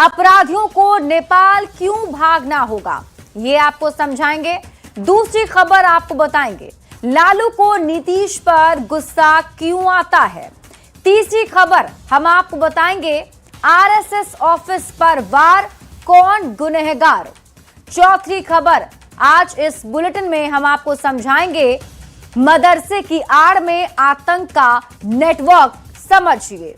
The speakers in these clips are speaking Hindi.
अपराधियों को नेपाल क्यों भागना होगा, ये आपको समझाएंगे। दूसरी खबर आपको बताएंगे, लालू को नीतीश पर गुस्सा क्यों आता है। तीसरी खबर हम आपको बताएंगे, आरएसएस ऑफिस पर वार, कौन गुनहगार। चौथी खबर आज इस बुलेटिन में हम आपको समझाएंगे, मदरसे की आड़ में आतंक का नेटवर्क समझिए।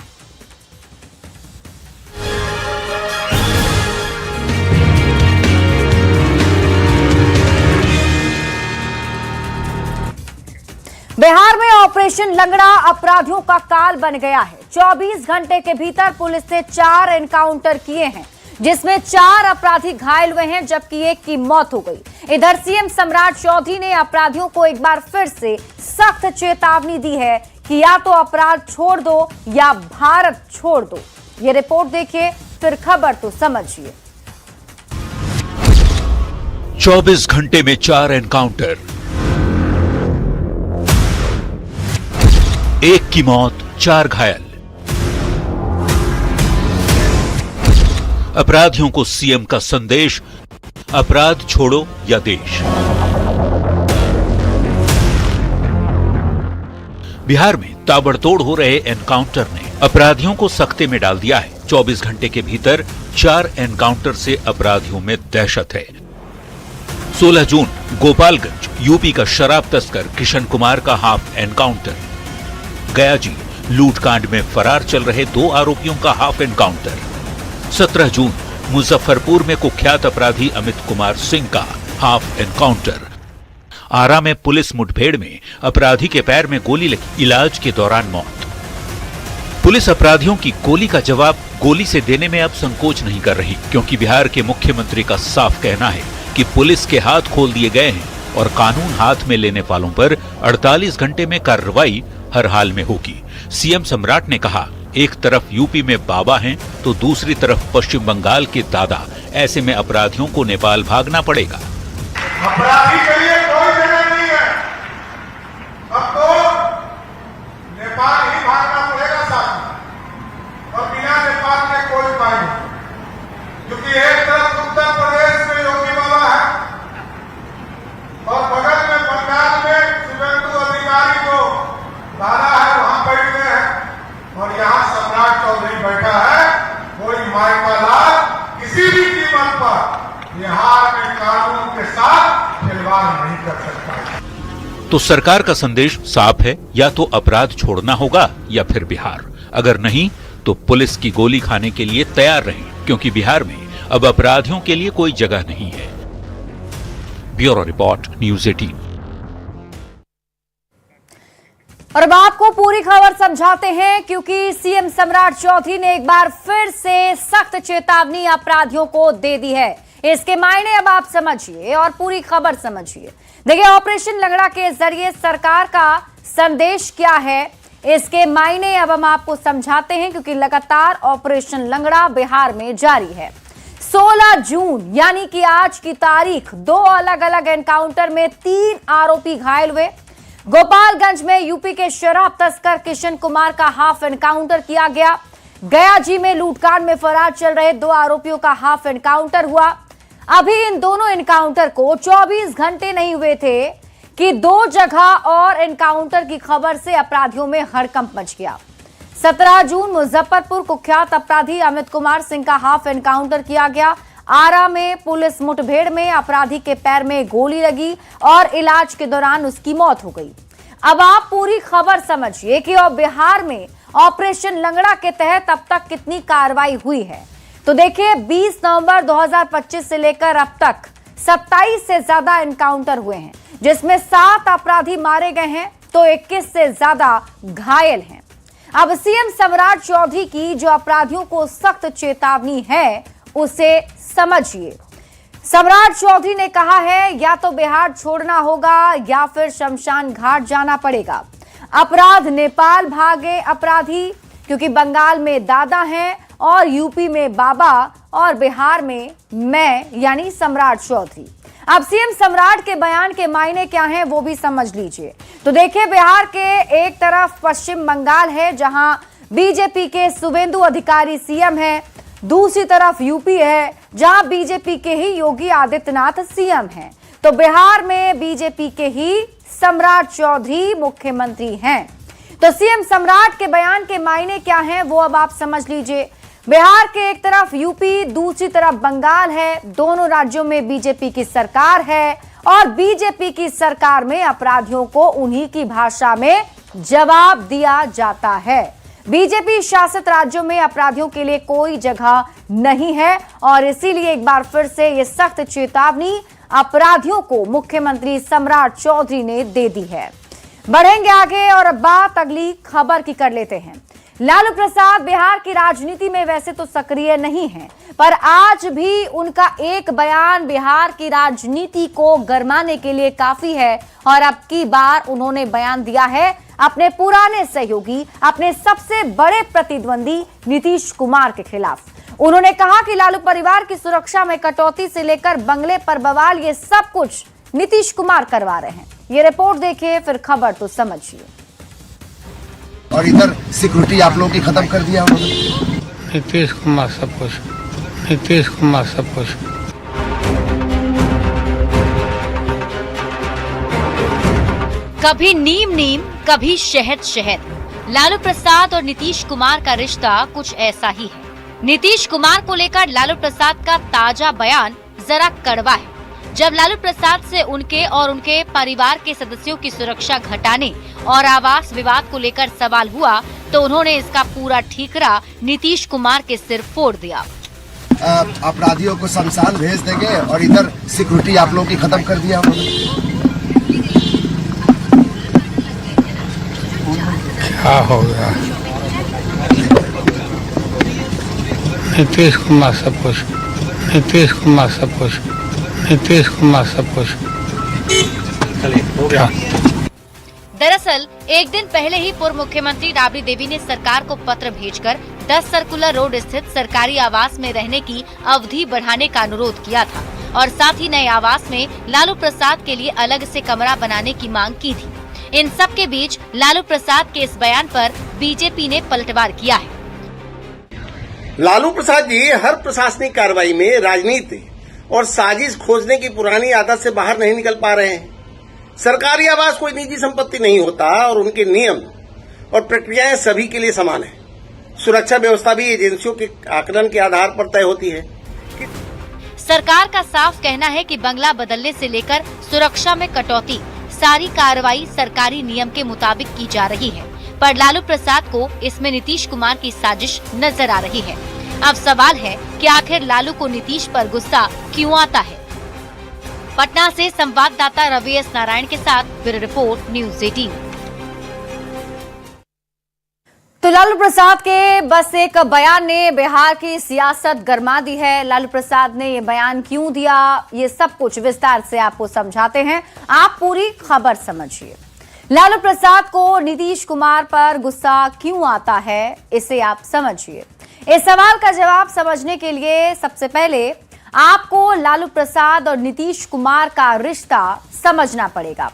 बिहार में ऑपरेशन लंगड़ा अपराधियों का काल बन गया है। 24 घंटे के भीतर पुलिस ने 4 एनकाउंटर किए हैं, जिसमें 4 अपराधी घायल हुए हैं, जबकि एक की मौत हो गई। इधर सीएम सम्राट चौधरी ने अपराधियों को एक बार फिर से सख्त चेतावनी दी है कि या तो अपराध छोड़ दो या भारत छोड़ दो। ये रिपोर्ट देखिए, फिर खबर तो समझिए। 24 घंटे में 4 एनकाउंटर, एक की मौत, 4 घायल। अपराधियों को सीएम का संदेश, अपराध छोड़ो या देश। बिहार में ताबड़तोड़ हो रहे एनकाउंटर ने अपराधियों को सख्ते में डाल दिया है। 24 घंटे के भीतर 4 एनकाउंटर से अपराधियों में दहशत है। 16 जून गोपालगंज यूपी का शराब तस्कर किशन कुमार का हाफ एनकाउंटर। गया जी लूटकांड में फरार चल रहे 2 आरोपियों का हाफ एनकाउंटर। 17 जून मुजफ्फरपुर में कुख्यात अपराधी अमित कुमार सिंह का हाफ एनकाउंटर। आरा में पुलिस मुठभेड़ में अपराधी के पैर में गोली लगी, इलाज के दौरान मौत। पुलिस अपराधियों की गोली का जवाब गोली से देने में अब संकोच नहीं कर रही, क्योंकि बिहार के मुख्यमंत्री का साफ कहना है कि पुलिस के हाथ खोल दिए गए हैं और कानून हाथ में लेने वालों पर 48 घंटे में कार्रवाई हर हाल में होगी। सीएम सम्राट ने कहा, एक तरफ यूपी में बाबा हैं तो दूसरी तरफ पश्चिम बंगाल के दादा। ऐसे में अपराधियों को नेपाल भागना पड़ेगा। अपराधी के लिए कोई जगह नहीं है, अब तो नेपाल ही भागना पड़ेगा साथ, और बिना नेपाल के कोई उपाय नहीं। क्योंकि एक तरफ उत्तर प्रदेश में योगी बाबा है और बगल में बंगाल में शुभेंदु अधिकारी को दादा है, वहां बैठे हैं, और यहाँ सम्राट चौधरी बैठा है। कोई माई का लाल किसी भी कीमत पर बिहार में कानून के साथ खिलवाड़ नहीं कर सकता। तो सरकार का संदेश साफ है, या तो अपराध छोड़ना होगा या फिर बिहार। अगर नहीं तो पुलिस की गोली खाने के लिए तैयार रहें, क्योंकि बिहार में अब अपराधियों के लिए कोई जगह नहीं है। Bureau report, news 18। और अब आपको पूरी खबर समझाते हैं, क्योंकि सीएम सम्राट चौधरी ने एक बार फिर से सख्त चेतावनी अपराधियों को दे दी है। इसके मायने अब आप समझिए और पूरी खबर समझिए। देखिए, ऑपरेशन लंगड़ा के जरिए सरकार का संदेश क्या है, इसके मायने अब हम आपको समझाते हैं, क्योंकि लगातार ऑपरेशन लंगड़ा बिहार में जारी है। 16 जून यानी कि आज की तारीख 2 अलग अलग एनकाउंटर में 3 आरोपी घायल हुए। गोपालगंज में यूपी के शराब तस्कर किशन कुमार का हाफ एनकाउंटर किया गया। गया जी में लूटकांड में फरार चल रहे 2 आरोपियों का हाफ एनकाउंटर हुआ। अभी इन दोनों एनकाउंटर को 24 घंटे नहीं हुए थे कि 2 जगह और एनकाउंटर की खबर से अपराधियों में हड़कंप मच गया। 17 जून मुजफ्फरपुर कुख्यात अपराधी अमित कुमार सिंह का हाफ एनकाउंटर किया गया। आरा में पुलिस मुठभेड़ में अपराधी के पैर में गोली लगी और इलाज के दौरान उसकी मौत हो गई। अब आप पूरी खबर समझिए कि अब बिहार में ऑपरेशन लंगड़ा के तहत अब तक कितनी कार्रवाई हुई है। तो देखिए, 20 नवंबर 2025 से लेकर अब तक 27 से ज्यादा एनकाउंटर हुए हैं, जिसमें 7 अपराधी मारे गए हैं तो 21 से ज्यादा घायल हैं। अब सीएम सम्राट चौधरी की जो अपराधियों को सख्त चेतावनी है, उसे समझिए। सम्राट चौधरी ने कहा है, या तो बिहार छोड़ना होगा या फिर शमशान घाट जाना पड़ेगा। अपराध नेपाल भागे अपराधी, क्योंकि बंगाल में दादा हैं और यूपी में बाबा और बिहार में मैं यानी सम्राट चौधरी। अब सीएम सम्राट के बयान के मायने क्या हैं वो भी समझ लीजिए। तो देखिए, बिहार के एक तरफ पश्चिम बंगाल है, जहां बीजेपी के शुभेंदु अधिकारी सीएम हैं, दूसरी तरफ यूपी है जहां बीजेपी के ही योगी आदित्यनाथ सीएम हैं, तो बिहार में बीजेपी के ही सम्राट चौधरी मुख्यमंत्री हैं। तो सीएम सम्राट के बयान के मायने क्या हैं वो अब आप समझ लीजिए। बिहार के एक तरफ यूपी, दूसरी तरफ बंगाल है, दोनों राज्यों में बीजेपी की सरकार है और बीजेपी की सरकार में अपराधियों को उन्हीं की भाषा में जवाब दिया जाता है। बीजेपी शासित राज्यों में अपराधियों के लिए कोई जगह नहीं है और इसीलिए एक बार फिर से ये सख्त चेतावनी अपराधियों को मुख्यमंत्री सम्राट चौधरी ने दे दी है। बढ़ेंगे आगे और अब बात अगली खबर की कर लेते हैं। लालू प्रसाद बिहार की राजनीति में वैसे तो सक्रिय नहीं हैं, पर आज भी उनका एक बयान बिहार की राजनीति को गरमाने के लिए काफी है और अब की बार उन्होंने बयान दिया है अपने पुराने सहयोगी, अपने सबसे बड़े प्रतिद्वंदी नीतीश कुमार के खिलाफ। उन्होंने कहा कि लालू परिवार की सुरक्षा में कटौती से लेकर बंगले पर बवाल, ये सब कुछ नीतीश कुमार करवा रहे हैं। ये रिपोर्ट देखिए फिर खबर तो समझिए। और इधर सिक्योरिटी आप लोगों की खत्म कर दिया उन्होंने। नीतीश कुमार सब कुछ, नीतीश कुमार सब कुछ। कभी नीम नीम, कभी शहद शहद। लालू प्रसाद और नीतीश कुमार का रिश्ता कुछ ऐसा ही है। नीतीश कुमार को लेकर लालू प्रसाद का ताजा बयान जरा कड़वा है। जब लालू प्रसाद से उनके और उनके परिवार के सदस्यों की सुरक्षा घटाने और आवास विवाद को लेकर सवाल हुआ तो उन्होंने इसका पूरा ठीकरा नीतीश कुमार के सिर फोड़ दिया। अपराधियों को शमशान भेज देंगे और इधर सिक्योरिटी आप लोगों की खत्म कर दिया उन्होंने। क्या हो गया? नीतीश कुमार सब कुछ, नीतीश कुमार सब कुछ, नीतीश कुमार सब कुछ। दरअसल एक दिन पहले ही पूर्व मुख्यमंत्री राबड़ी देवी ने सरकार को पत्र भेजकर 10 सर्कुलर रोड स्थित सरकारी आवास में रहने की अवधि बढ़ाने का अनुरोध किया था और साथ ही नए आवास में लालू प्रसाद के लिए अलग से कमरा बनाने की मांग की थी। इन सब के बीच लालू प्रसाद के इस बयान पर बीजेपी ने पलटवार किया है। लालू प्रसाद जी हर प्रशासनिक कार्रवाई में राजनीति और साजिश खोजने की पुरानी आदत से बाहर नहीं निकल पा रहे हैं। सरकारी आवास कोई निजी संपत्ति नहीं होता और उनके नियम और प्रक्रियाएं सभी के लिए समान है। सुरक्षा व्यवस्था भी एजेंसियों के आकलन के आधार पर तय होती है। सरकार का साफ कहना है कि बंगला बदलने से लेकर सुरक्षा में कटौती, सारी कार्रवाई सरकारी नियम के मुताबिक की जा रही है, पर लालू प्रसाद को इसमें नीतीश कुमार की साजिश नजर आ रही है। अब सवाल है कि आखिर लालू को नीतीश पर गुस्सा क्यों आता है। पटना से संवाददाता रवि एस नारायण के साथ ब्यूरो रिपोर्ट न्यूज़ 18। तो लालू प्रसाद के बस एक बयान ने बिहार की सियासत गरमा दी है। लालू प्रसाद ने ये बयान क्यों दिया, ये सब कुछ विस्तार से आपको समझाते हैं, आप पूरी खबर समझिए। लालू प्रसाद को नीतीश कुमार पर गुस्सा क्यों आता है, इसे आप समझिए। इस सवाल का जवाब समझने के लिए सबसे पहले आपको लालू प्रसाद और नीतीश कुमार का रिश्ता समझना पड़ेगा।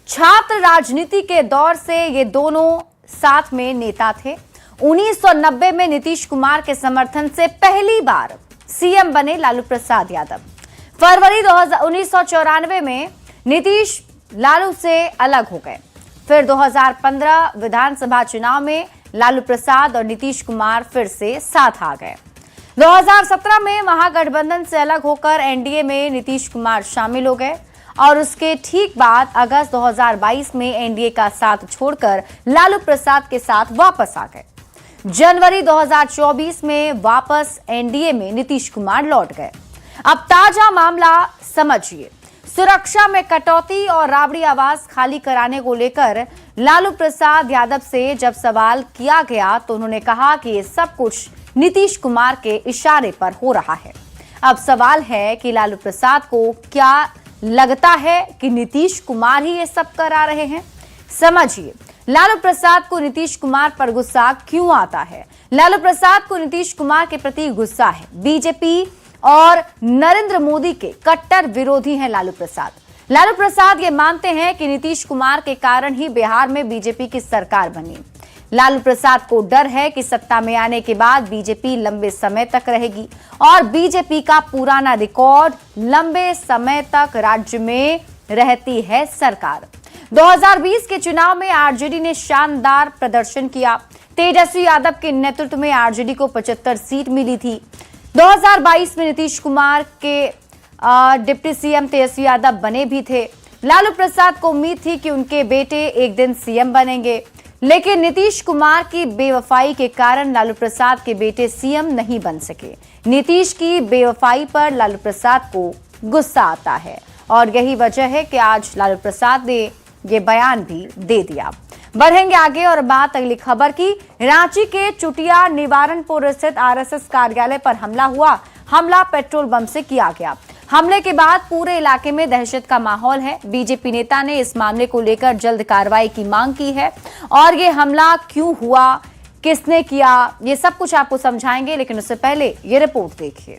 छात्र राजनीति के दौर से ये दोनों साथ में नेता थे। 1990 में नीतीश कुमार के समर्थन से पहली बार सीएम बने लालू प्रसाद यादव। फरवरी 1994 में नीतीश लालू से अलग हो गए। फिर 2015 विधानसभा चुनाव में लालू प्रसाद और नीतीश कुमार फिर से साथ आ गए। 2017 में महागठबंधन से अलग होकर एनडीए में नीतीश कुमार शामिल हो गए और उसके ठीक बाद अगस्त 2022 में एनडीए का साथ छोड़कर लालू प्रसाद के साथ वापस आ गए। जनवरी 2024 में वापस एनडीए में नीतीश कुमार लौट गए। अब ताजा मामला समझिए। सुरक्षा में कटौती और राबड़ी आवास खाली कराने को लेकर लालू प्रसाद यादव से जब सवाल किया गया तो उन्होंने कहा कि ये सब कुछ नीतीश कुमार के इशारे पर हो रहा है। अब सवाल है कि लालू प्रसाद को क्या लगता है कि नीतीश कुमार ही ये सब करा रहे हैं। समझिए, लालू प्रसाद को नीतीश कुमार पर गुस्सा क्यों आता है। लालू प्रसाद को नीतीश कुमार के प्रति गुस्सा है। बीजेपी और नरेंद्र मोदी के कट्टर विरोधी हैं लालू प्रसाद। लालू प्रसाद ये मानते हैं कि नीतीश कुमार के कारण ही बिहार में बीजेपी की सरकार बनी। लालू प्रसाद को डर है कि सत्ता में आने के बाद बीजेपी लंबे समय तक रहेगी और बीजेपी का पुराना रिकॉर्ड लंबे समय तक राज्य में रहती है सरकार। 2020 के चुनाव में आरजेडी ने शानदार प्रदर्शन किया। तेजस्वी यादव के नेतृत्व में आरजेडी को 75 सीट मिली थी। 2022 में नीतीश कुमार के डिप्टी सीएम तेजस्वी यादव बने भी थे। लालू प्रसाद को उम्मीद थी कि उनके बेटे एक दिन सीएम बनेंगे, लेकिन नीतीश कुमार की बेवफाई के कारण लालू प्रसाद के बेटे सीएम नहीं बन सके। नीतीश की बेवफाई पर लालू प्रसाद को गुस्सा आता है और यही वजह है कि आज लालू प्रसाद ने ये बयान भी दे दिया। बढ़ेंगे आगे और बात अगली खबर की। रांची के चुटिया निवारणपुर स्थित आरएसएस कार्यालय पर हमला हुआ। हमला पेट्रोल बम से किया गया। हमले के बाद पूरे इलाके में दहशत का माहौल है। बीजेपी नेता ने इस मामले को लेकर जल्द कार्रवाई की मांग की है और ये हमला क्यों हुआ, किसने किया, ये सब कुछ आपको समझाएंगे, लेकिन उससे पहले ये रिपोर्ट देखिए।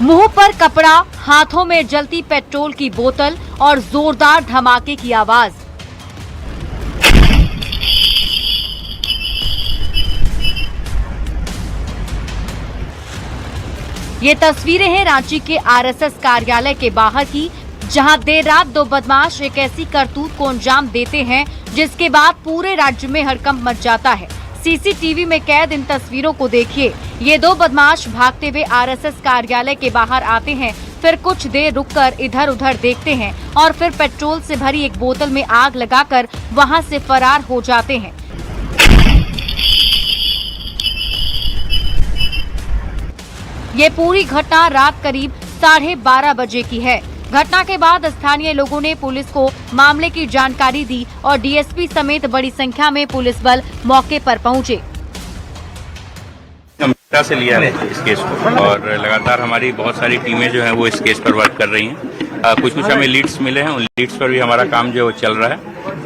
मुंह पर कपड़ा, हाथों में जलती पेट्रोल की बोतल और जोरदार धमाके की आवाज। ये तस्वीरें हैं रांची के आरएसएस कार्यालय के बाहर की, जहां देर रात दो बदमाश एक ऐसी करतूत को अंजाम देते हैं जिसके बाद पूरे राज्य में हड़कंप मच जाता है। सीसीटीवी में कैद इन तस्वीरों को देखिए। ये दो बदमाश भागते हुए आरएसएस कार्यालय के बाहर आते हैं, फिर कुछ देर रुककर इधर उधर देखते हैं और फिर पेट्रोल से भरी एक बोतल में आग लगाकर वहां से फरार हो जाते हैं। ये पूरी घटना रात करीब 12:30 बजे की है। घटना के बाद स्थानीय लोगों ने पुलिस को मामले की जानकारी दी और डीएसपी समेत बड़ी संख्या में पुलिस बल मौके पर पहुंचे। गंभीरता से लिया है इस केस को और लगातार हमारी बहुत सारी टीमें जो हैं वो इस केस पर वर्क कर रही हैं। कुछ हमें लीड्स मिले हैं, उन लीड्स पर भी हमारा काम जो चल रहा है।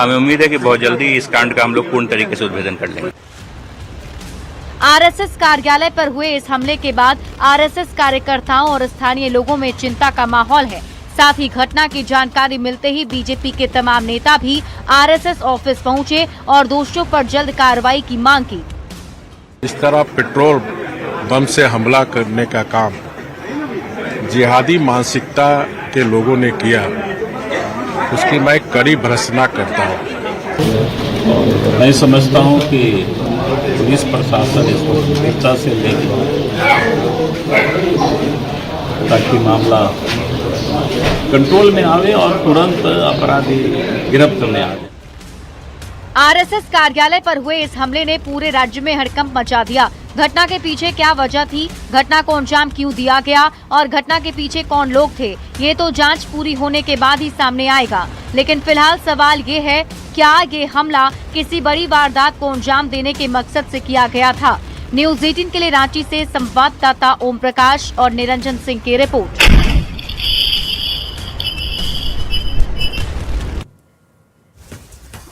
हमें उम्मीद है कि बहुत जल्दी इस कांड का हम लोग पूर्ण तरीके से उद्भेदन कर लेंगे। आरएसएस कार्यालय पर हुए इस हमले के बाद आरएसएस कार्यकर्ताओं और स्थानीय लोगों में चिंता का माहौल है। साथ ही घटना की जानकारी मिलते ही बीजेपी के तमाम नेता भी आरएसएस ऑफिस पहुंचे और दोषियों पर जल्द कार्रवाई की मांग की। इस तरह पेट्रोल बम से हमला करने का काम जिहादी मानसिकता के लोगों ने किया, उसकी मैं कड़ी भर्त्सना करता हूँ। मैं समझता हूँ कि पुलिस प्रशासन इसको गंभीरता से लेगी ताकि मामला कंट्रोल में आवे और तुरंत अपराधी गिरफ्त में आवे। आरएसएस कार्यालय पर हुए इस हमले ने पूरे राज्य में हड़कंप मचा दिया। घटना के पीछे क्या वजह थी, घटना को अंजाम क्यों दिया गया और घटना के पीछे कौन लोग थे, ये तो जांच पूरी होने के बाद ही सामने आएगा। लेकिन फिलहाल सवाल ये है, क्या ये हमला किसी बड़ी वारदात को अंजाम देने के मकसद से किया गया था? न्यूज़ 18 के लिए रांची से संवाददाता ओम प्रकाश और निरंजन सिंह की रिपोर्ट।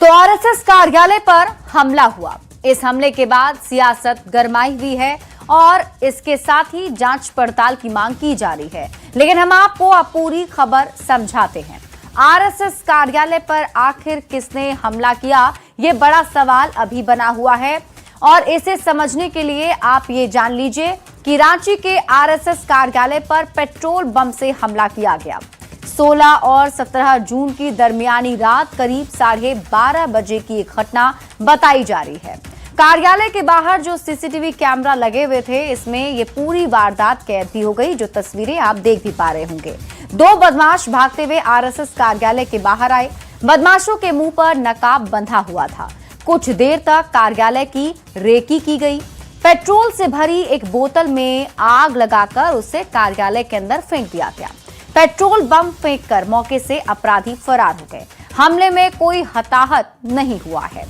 तो आरएसएस कार्यालय पर हमला हुआ। इस हमले के बाद सियासत गरमाई हुई है और इसके साथ ही जांच पड़ताल की मांग की जा रही है। लेकिन हम आपको अब पूरी खबर समझाते हैं। आरएसएस कार्यालय पर आखिर किसने हमला किया, ये बड़ा सवाल अभी बना हुआ है और इसे समझने के लिए आप ये जान लीजिए कि रांची के आरएसएस कार्यालय पर पेट्रोल बम से हमला किया गया। 16 और 17 जून की दरमियानी रात करीब 12:30 बजे की एक घटना बताई जा रही है। कार्यालय के बाहर जो सीसीटीवी कैमरा लगे हुए थे, इसमें ये पूरी वारदात कैद भी हो गई, जो तस्वीरें आप देख भी पा रहे होंगे। दो बदमाश भागते हुए आरएसएस कार्यालय के बाहर आए। बदमाशों के मुंह पर नकाब बंधा हुआ था। कुछ देर तक कार्यालय की रेकी की गई। पेट्रोल से भरी एक बोतल में आग लगाकर उसे कार्यालय के अंदर फेंक दिया गया। पेट्रोल बम फेंककर मौके से अपराधी फरार हो गए। हमले में कोई हताहत नहीं हुआ है,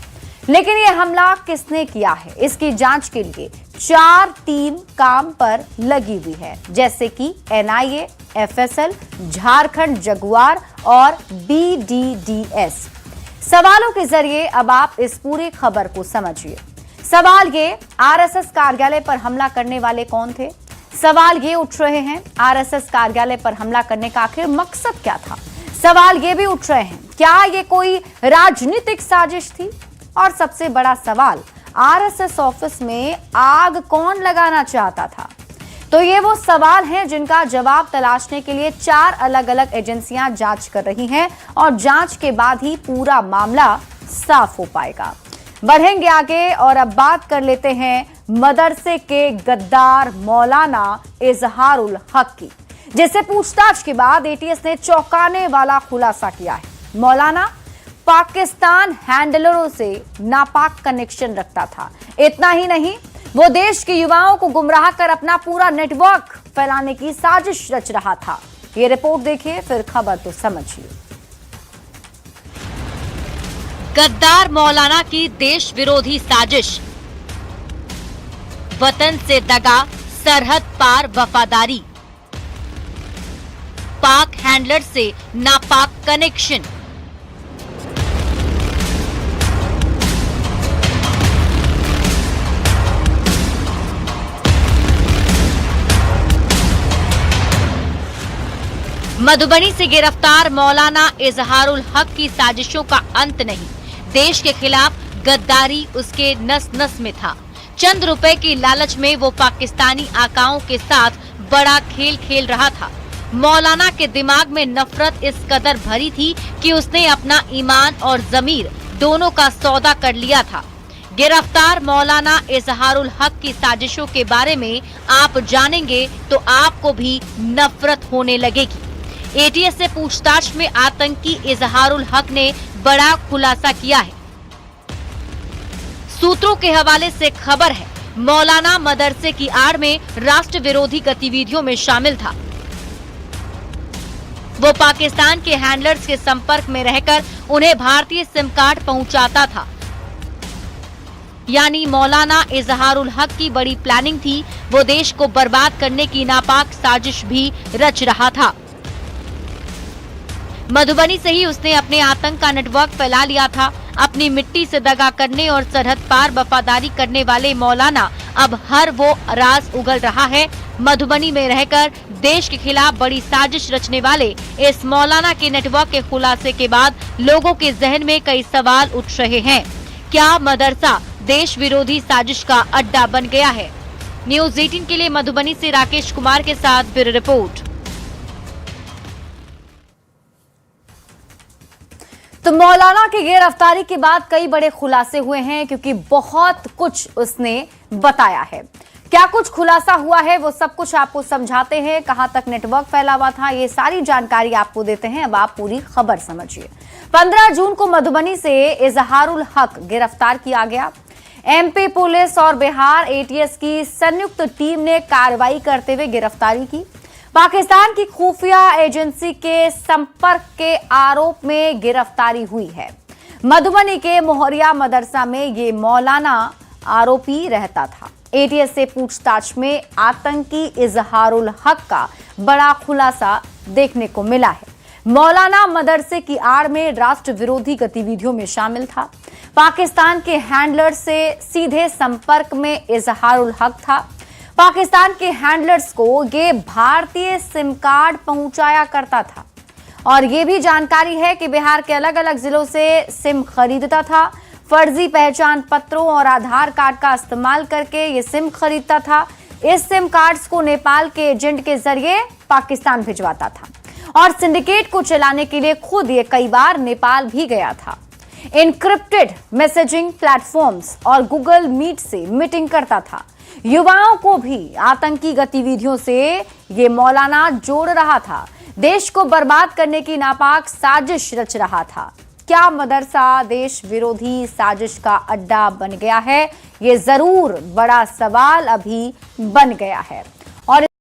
लेकिन यह हमला किसने किया है, इसकी जांच के लिए 4 टीम काम पर लगी हुई है, जैसे कि एनआईए, एफएसएल, झारखंड जगुआर और बीडीडीएस। सवालों के जरिए अब आप इस पूरी खबर को समझिए। सवाल ये, आरएसएस कार्यालय पर हमला करने वाले कौन थे? सवाल ये उठ रहे हैं, आरएसएस कार्यालय पर हमला करने का आखिर मकसद क्या था? सवाल ये भी उठ रहे हैं, क्या ये कोई राजनीतिक साजिश थी? और सबसे बड़ा सवाल, आरएसएस ऑफिस में आग कौन लगाना चाहता था? तो ये वो सवाल हैं जिनका जवाब तलाशने के लिए 4 अलग अलग एजेंसियां जांच कर रही हैं और जांच के बाद ही पूरा मामला साफ हो पाएगा। बढ़ेंगे आगे और अब बात कर लेते हैं मदरसे के गद्दार मौलाना इजहारुल हक की, जिससे पूछताछ के बाद एटीएस ने चौंकाने वाला खुलासा किया है। मौलाना पाकिस्तान हैंडलरों से नापाक कनेक्शन रखता था। इतना ही नहीं, वो देश के युवाओं को गुमराह कर अपना पूरा नेटवर्क फैलाने की साजिश रच रहा था। ये रिपोर्ट देखिए, फिर खबर तो समझिए। गद्दार मौलाना की देश विरोधी साजिश, वतन से दगा, सरहद पार वफादारी, पाक हैंडलर से नापाक कनेक्शन। मधुबनी से गिरफ्तार मौलाना इजहारुल हक की साजिशों का अंत नहीं। देश के खिलाफ गद्दारी उसके नस नस में था। चंद रुपए की लालच में वो पाकिस्तानी आकाओं के साथ बड़ा खेल खेल रहा था। मौलाना के दिमाग में नफरत इस कदर भरी थी कि उसने अपना ईमान और जमीर दोनों का सौदा कर लिया था। गिरफ्तार मौलाना इजहारुल हक की साजिशों के बारे में आप जानेंगे तो आपको भी नफरत होने लगेगी। एटीएस से पूछताछ में आतंकी इजहारुल हक ने बड़ा खुलासा किया है। सूत्रों के हवाले से खबर है, मौलाना मदरसे की आड़ में राष्ट्र विरोधी गतिविधियों में शामिल था। वो पाकिस्तान के हैंडलर्स के संपर्क में रहकर उन्हें भारतीय सिम कार्ड पहुंचाता था। यानी मौलाना इजहारुल हक की बड़ी प्लानिंग थी। वो देश को बर्बाद करने की नापाक साजिश भी रच रहा था। मधुबनी से ही उसने अपने आतंक का नेटवर्क फैला लिया था। अपनी मिट्टी से दगा करने और सरहद पार वफादारी करने वाले मौलाना अब हर वो राज उगल रहा है। मधुबनी में रहकर देश के खिलाफ बड़ी साजिश रचने वाले इस मौलाना के नेटवर्क के खुलासे के बाद लोगों के जहन में कई सवाल उठ रहे हैं। क्या मदरसा देश विरोधी साजिश का अड्डा बन गया है? न्यूज़ 18 के लिए मधुबनी से राकेश कुमार के साथ ब्यूरो रिपोर्ट। तो मौलाना की गिरफ्तारी के बाद कई बड़े खुलासे हुए हैं, क्योंकि बहुत कुछ उसने बताया है। क्या कुछ खुलासा हुआ है वो सब कुछ आपको समझाते हैं। कहां तक नेटवर्क फैला हुआ था, ये सारी जानकारी आपको देते हैं। अब आप पूरी खबर समझिए। 15 जून को मधुबनी से इजहारुल हक गिरफ्तार किया गया। एमपी पुलिस और बिहार एटीएस की संयुक्त टीम ने कार्रवाई करते हुए गिरफ्तारी की। पाकिस्तान की खुफिया एजेंसी के संपर्क के आरोप में गिरफ्तारी हुई है। मधुबनी के मोहरिया मदरसा में ये मौलाना आरोपी रहता था। एटीएस से पूछताछ में आतंकी इजहारुल हक का बड़ा खुलासा देखने को मिला है। मौलाना मदरसे की आड़ में राष्ट्र विरोधी गतिविधियों में शामिल था। पाकिस्तान के हैंडलर से सीधे संपर्क में इजहारुल हक था। पाकिस्तान के हैंडलर्स को ये भारतीय सिम कार्ड पहुंचाया करता था। और ये भी जानकारी है कि बिहार के अलग अलग जिलों से सिम खरीदता था। फर्जी पहचान पत्रों और आधार कार्ड का इस्तेमाल करके ये सिम खरीदता था। इस सिम कार्ड्स को नेपाल के एजेंट के जरिए पाकिस्तान भिजवाता था और सिंडिकेट को चलाने के लिए खुद ये कई बार नेपाल भी गया था। इनक्रिप्टेड मैसेजिंग प्लेटफॉर्म्स और गूगल मीट से मीटिंग करता था। युवाओं को भी आतंकी गतिविधियों से ये मौलाना जोड़ रहा था। देश को बर्बाद करने की नापाक साजिश रच रहा था। क्या मदरसा देश विरोधी साजिश का अड्डा बन गया है? ये जरूर बड़ा सवाल अभी बन गया है। और